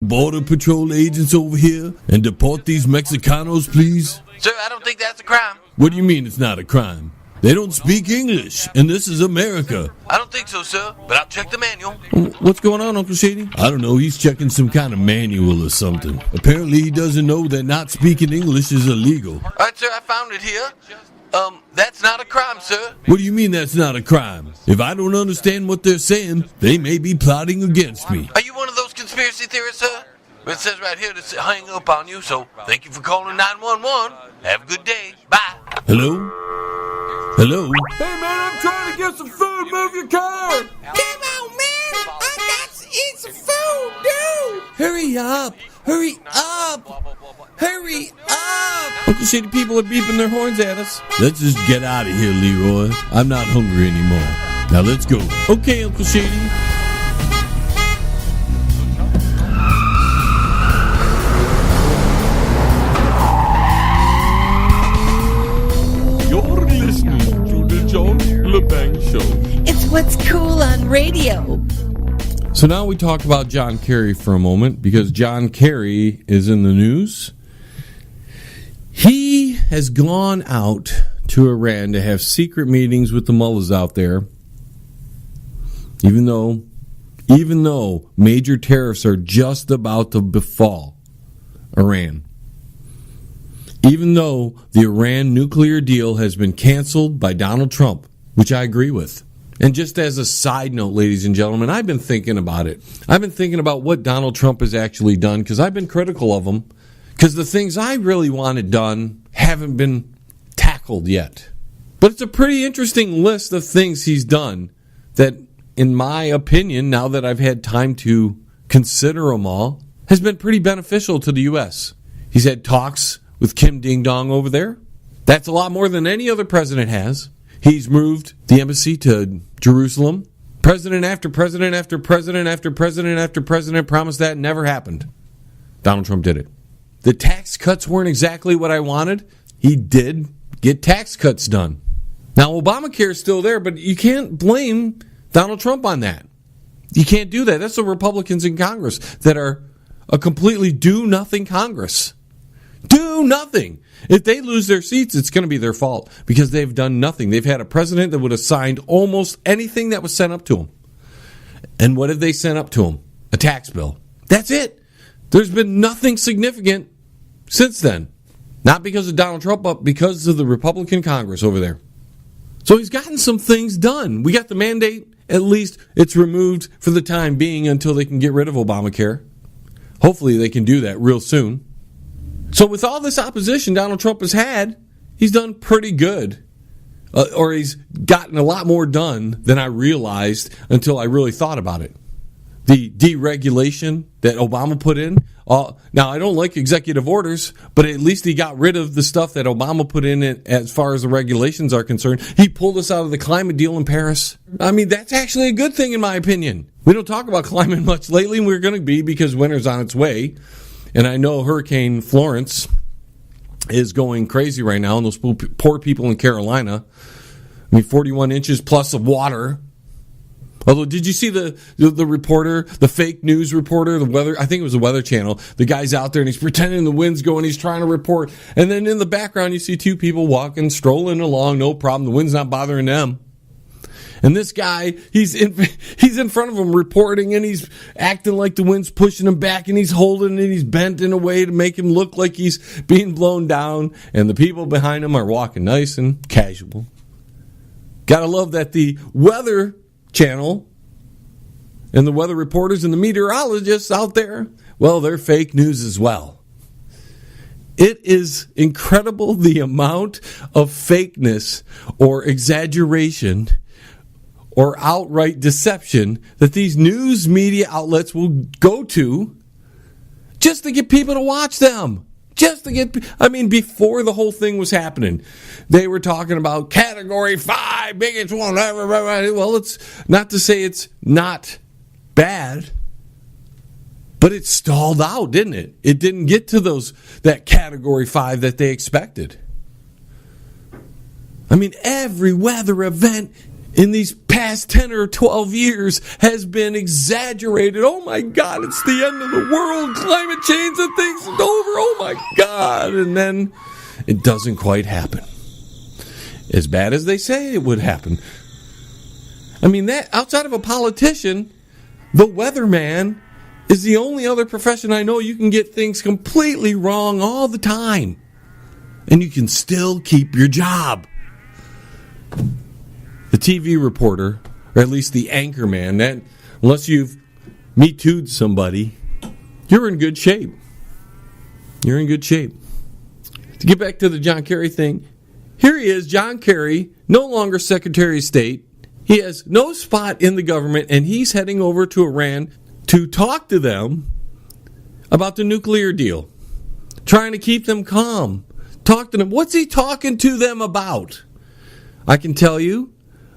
Border Patrol agents over here and deport these Mexicanos, please? Sir, I don't think that's a crime. What do you mean it's not a crime? They don't speak English, and this is America. I don't think so, sir, but I'll check the manual. What's going on, Uncle Shady? I don't know, he's checking some kind of manual or something. Apparently he doesn't know that not speaking English is illegal. All right, sir, I found it here. That's not a crime, sir. What do you mean that's not a crime? If I don't understand what they're saying, they may be plotting against me. Are you one of those conspiracy theorists, sir? Well, it says right here to hang up on you, so thank you for calling 911. Have a good day. Bye. Hello? Hello? Hey, man, I'm trying to get some food. Move your car. Come on, man. I got to eat some food, dude. Hurry up! Hurry up! Hurry up! Uncle Shady, people are beeping their horns at us. Let's just get out of here, Leroy. I'm not hungry anymore. Now let's go. Okay, Uncle Shady. You're listening to the John LeBang Show. It's what's cool on radio. So now we talk about John Kerry for a moment, because John Kerry is in the news. He has gone out to Iran to have secret meetings with the mullahs out there, even though major tariffs are just about to befall Iran. Even though the Iran nuclear deal has been canceled by Donald Trump, which I agree with. And just as a side note, ladies and gentlemen, I've been thinking about it. I've been thinking about what Donald Trump has actually done, because I've been critical of him. Because the things I really wanted done haven't been tackled yet. But it's a pretty interesting list of things he's done that, in my opinion, now that I've had time to consider them all, has been pretty beneficial to the U.S. He's had talks with Kim Ding Dong over there. That's a lot more than any other president has. He's moved the embassy to Jerusalem. President after president after president after president after president promised that. Never happened. Donald Trump did it. The tax cuts weren't exactly what I wanted. He did get tax cuts done. Now, Obamacare is still there, but you can't blame Donald Trump on that. You can't do that. That's the Republicans in Congress that are a completely do-nothing Congress. Do nothing. If they lose their seats, it's going to be their fault, because they've done nothing. They've had a president that would have signed almost anything that was sent up to him. And what have they sent up to him? A tax bill. That's it. There's been nothing significant since then. Not because of Donald Trump, but because of the Republican Congress over there. So he's gotten some things done. We got the mandate. At least it's removed for the time being until they can get rid of Obamacare. Hopefully they can do that real soon. So with all this opposition Donald Trump has had, he's done pretty good. Or he's gotten a lot more done than I realized until I really thought about it. The deregulation that Obama put in. Now, I don't like executive orders, but at least he got rid of the stuff that Obama put in as far as the regulations are concerned. He pulled us out of the climate deal in Paris. I mean, that's actually a good thing in my opinion. We don't talk about climate much lately, and we're going to be, because winter's on its way. And I know Hurricane Florence is going crazy right now, and those poor people in Carolina. I mean, 41 inches plus of water. Although, did you see the reporter, the fake news reporter, the weather? I think it was the Weather Channel. The guy's out there and he's pretending the wind's going. He's trying to report, and then in the background you see two people walking, strolling along, no problem. The wind's not bothering them. And this guy, he's in front of him reporting, and he's acting like the wind's pushing him back, and he's holding and he's bent in a way to make him look like he's being blown down. And the people behind him are walking nice and casual. Gotta love that the Weather Channel and the weather reporters and the meteorologists out there, well, they're fake news as well. It is incredible the amount of fakeness or exaggeration or outright deception that these news media outlets will go to just to get people to watch them. Before the whole thing was happening, they were talking about Category 5, biggest one ever. Well, it's not to say it's not bad, but it stalled out, didn't it? It didn't get to that Category 5 that they expected. I mean, every weather event in these past 10 or 12 years has been exaggerated. Oh my God, it's the end of the world. Climate change and things is over. Oh my God. And then it doesn't quite happen. As bad as they say it would happen. I mean, that outside of a politician, the weatherman is the only other profession I know you can get things completely wrong all the time. And you can still keep your job. The TV reporter, or at least the anchor man, that unless you've Me Too'd somebody, you're in good shape. You're in good shape. To get back to the John Kerry thing, here he is, John Kerry, no longer Secretary of State. He has no spot in the government, and he's heading over to Iran to talk to them about the nuclear deal, trying to keep them calm. Talk to them. What's he talking to them about? I can tell you,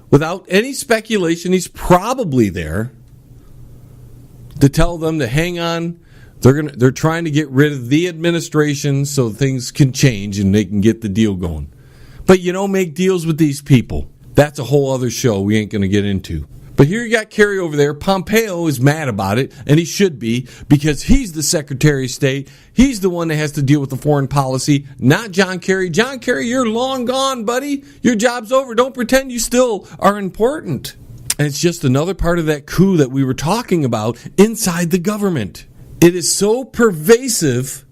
without any speculation, he's probably there to tell them to hang on. They're trying to get rid of the administration so things can change and they can get the deal going. But you don't make deals with these people. That's a whole other show we ain't going to get into. But here you got Kerry over there. Pompeo is mad about it, and he should be, because he's the Secretary of State. He's the one that has to deal with the foreign policy, not John Kerry. John Kerry, you're long gone, buddy. Your job's over. Don't pretend you still are important. And it's just another part of that coup that we were talking about inside the government. It is so pervasive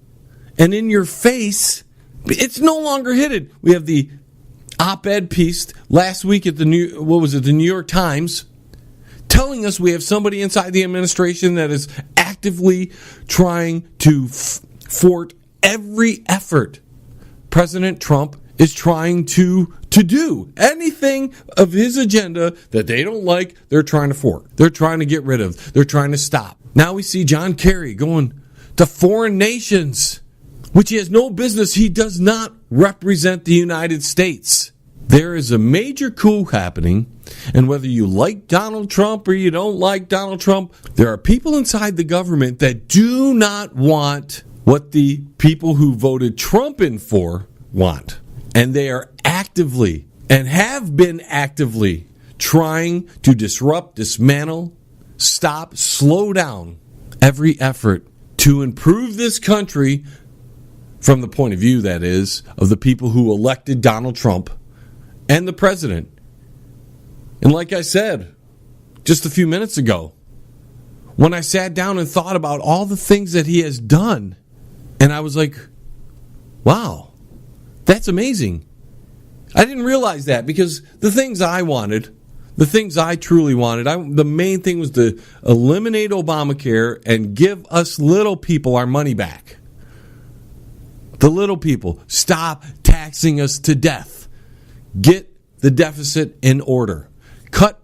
and in your face, it's no longer hidden. We have the op-ed piece last week at the New York Times, telling us we have somebody inside the administration that is actively trying to thwart every effort President Trump is trying to do. Anything of his agenda that they don't like, they're trying to thwart. They're trying to get rid of. They're trying to stop. Now we see John Kerry going to foreign nations, which he has no business. He does not represent the United States. There is a major coup happening, and whether you like Donald Trump or you don't like Donald Trump, there are people inside the government that do not want what the people who voted Trump in for want. And they are actively, and have been actively, trying to disrupt, dismantle, stop, slow down every effort to improve this country from the point of view, that is, of the people who elected Donald Trump and the president. And like I said just a few minutes ago, when I sat down and thought about all the things that he has done, and I was like, wow, that's amazing. I didn't realize that, because the things I wanted, the things I truly wanted, the main thing was to eliminate Obamacare and give us little people our money back. The little people, stop taxing us to death. Get the deficit in order. Cut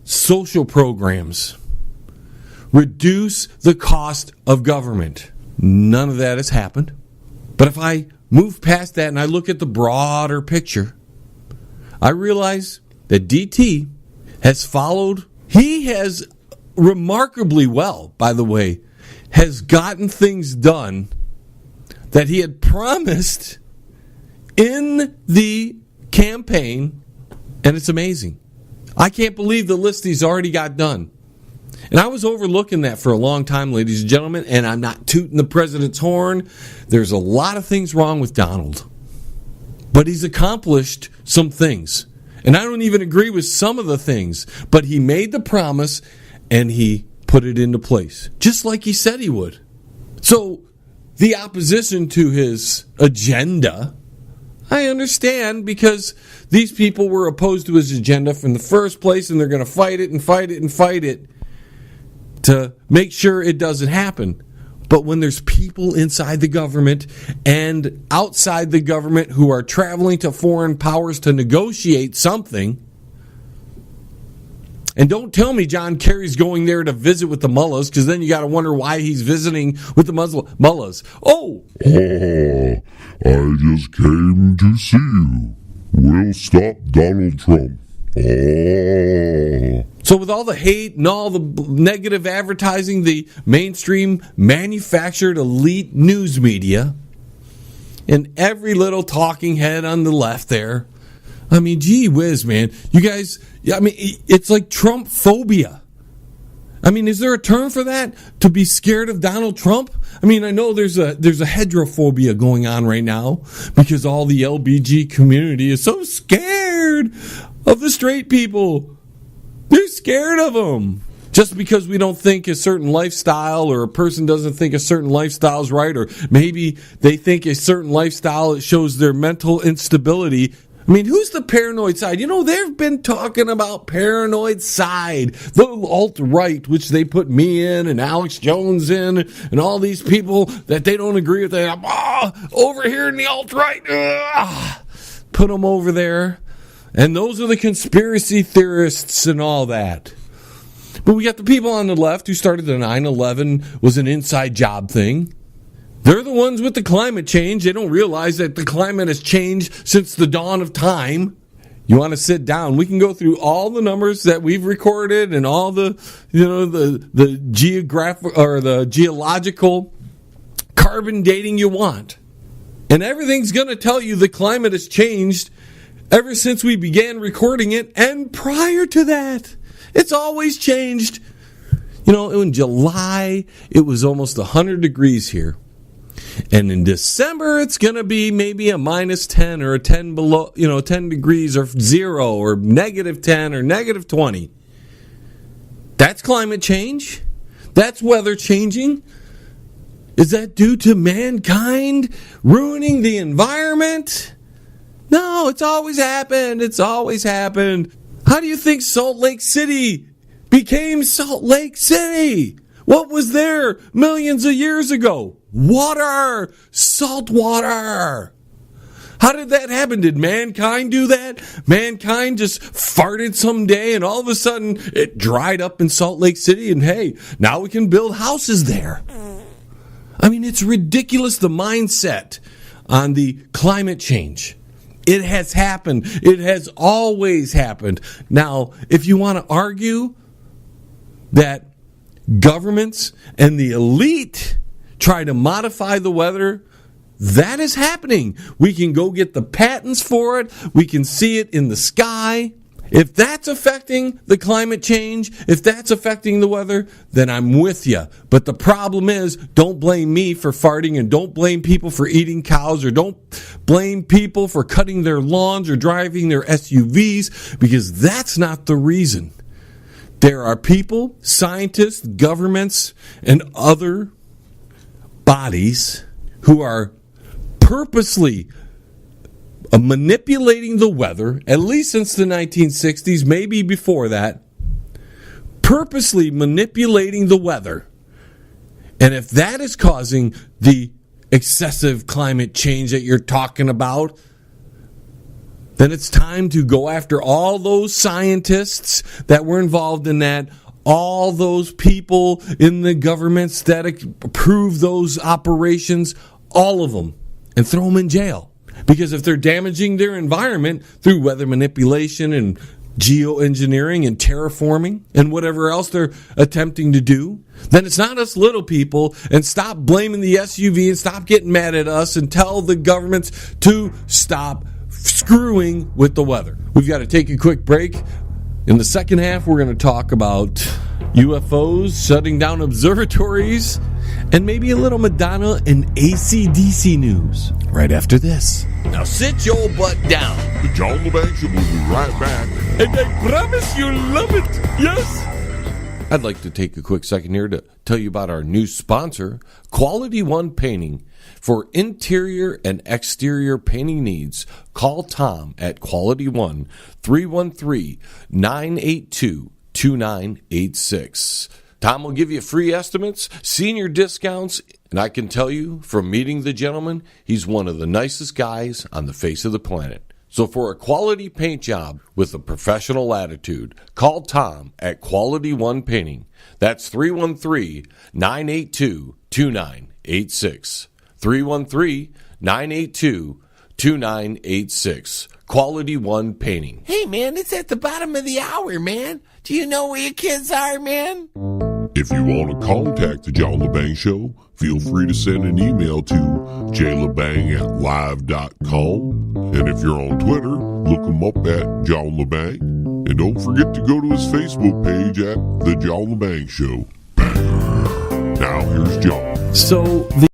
social programs. Reduce the cost of government. None of that has happened. But if I move past that and I look at the broader picture, I realize that DT has followed. He has remarkably well, by the way, has gotten things done that he had promised in the campaign, and it's amazing. I can't believe the list he's already got done. And I was overlooking that for a long time, ladies and gentlemen, and I'm not tooting the president's horn. There's a lot of things wrong with Donald. But he's accomplished some things. And I don't even agree with some of the things. But he made the promise, and he put it into place, just like he said he would. So the opposition to his agenda, I understand, because these people were opposed to his agenda from the first place, and they're going to fight it and fight it and fight it to make sure it doesn't happen. But when there's people inside the government and outside the government who are traveling to foreign powers to negotiate something, and don't tell me John Kerry's going there to visit with the mullahs, because then you got to wonder why he's visiting with the mullahs. Oh, I just came to see you. We'll stop Donald Trump. So with all the hate and all the negative advertising, the mainstream manufactured elite news media, and every little talking head on the left there, I mean, gee whiz, man. You guys, I mean, it's like Trump phobia. I mean, is there a term for that? To be scared of Donald Trump? I mean, I know there's a heterophobia going on right now because all the LBG community is so scared of the straight people. They're scared of them. Just because we don't think a certain lifestyle or a person doesn't think a certain lifestyle is right, or maybe they think a certain lifestyle shows their mental instability. I mean, who's the paranoid side? You know, they've been talking about paranoid side, the alt-right, which they put me in and Alex Jones in, and all these people that they don't agree with. They over here in the alt-right, put them over there. And those are the conspiracy theorists and all that. But we got the people on the left who started the 9/11 was an inside job thing. They're the ones with the climate change. They don't realize that the climate has changed since the dawn of time. You want to sit down? We can go through all the numbers that we've recorded and all the, the geographic or the geological carbon dating you want. And everything's going to tell you the climate has changed ever since we began recording it and prior to that. It's always changed. You know, in July, it was almost 100 degrees here. And in December, it's going to be maybe a minus 10 or a 10 below, 10 degrees or 0 or negative 10 or negative 20. That's climate change. That's weather changing. Is that due to mankind ruining the environment? No, it's always happened. It's always happened. How do you think Salt Lake City became Salt Lake City? What was there millions of years ago? Water! Salt water! How did that happen? Did mankind do that? Mankind just farted someday and all of a sudden it dried up in Salt Lake City and hey, now we can build houses there. I mean, it's ridiculous, the mindset on the climate change. It has happened. It has always happened. Now, if you want to argue that governments and the elite try to modify the weather, that is happening. We can go get the patents for it. We can see it in the sky. If that's affecting the climate change, if that's affecting the weather, then I'm with you. But the problem is, don't blame me for farting and don't blame people for eating cows or don't blame people for cutting their lawns or driving their SUVs because that's not the reason. There are people, scientists, governments, and other bodies who are purposely manipulating the weather, at least since the 1960s, maybe before that, purposely manipulating the weather. And if that is causing the excessive climate change that you're talking about, then it's time to go after all those scientists that were involved in that, all those people in the governments that approve those operations, all of them, and throw them in jail. Because if they're damaging their environment through weather manipulation and geoengineering and terraforming and whatever else they're attempting to do, then it's not us little people. And stop blaming the SUV and stop getting mad at us and tell the governments to stop screwing with the weather. We've got to take a quick break. In the second half, we're going to talk about UFOs, shutting down observatories, and maybe a little Madonna and AC/DC news right after this. Now sit your butt down. The John LeBang Show will be right back. And I promise you'll love it. Yes. I'd like to take a quick second here to tell you about our new sponsor, Quality One Painting. For interior and exterior painting needs, call Tom at Quality One, 313-982-2986. Tom will give you free estimates, senior discounts, and I can tell you from meeting the gentleman, he's one of the nicest guys on the face of the planet. So for a quality paint job with a professional attitude, call Tom at Quality One Painting. That's 313-982-2986. 313-982-2986. Quality One Painting. Hey, man, it's at the bottom of the hour, man. Do you know where your kids are, man? If you want to contact the John LeBang Show, feel free to send an email to jlebang@live.com. And if you're on Twitter, look him up at John LeBang. And don't forget to go to his Facebook page at The John LeBang Show. Now here's John. So the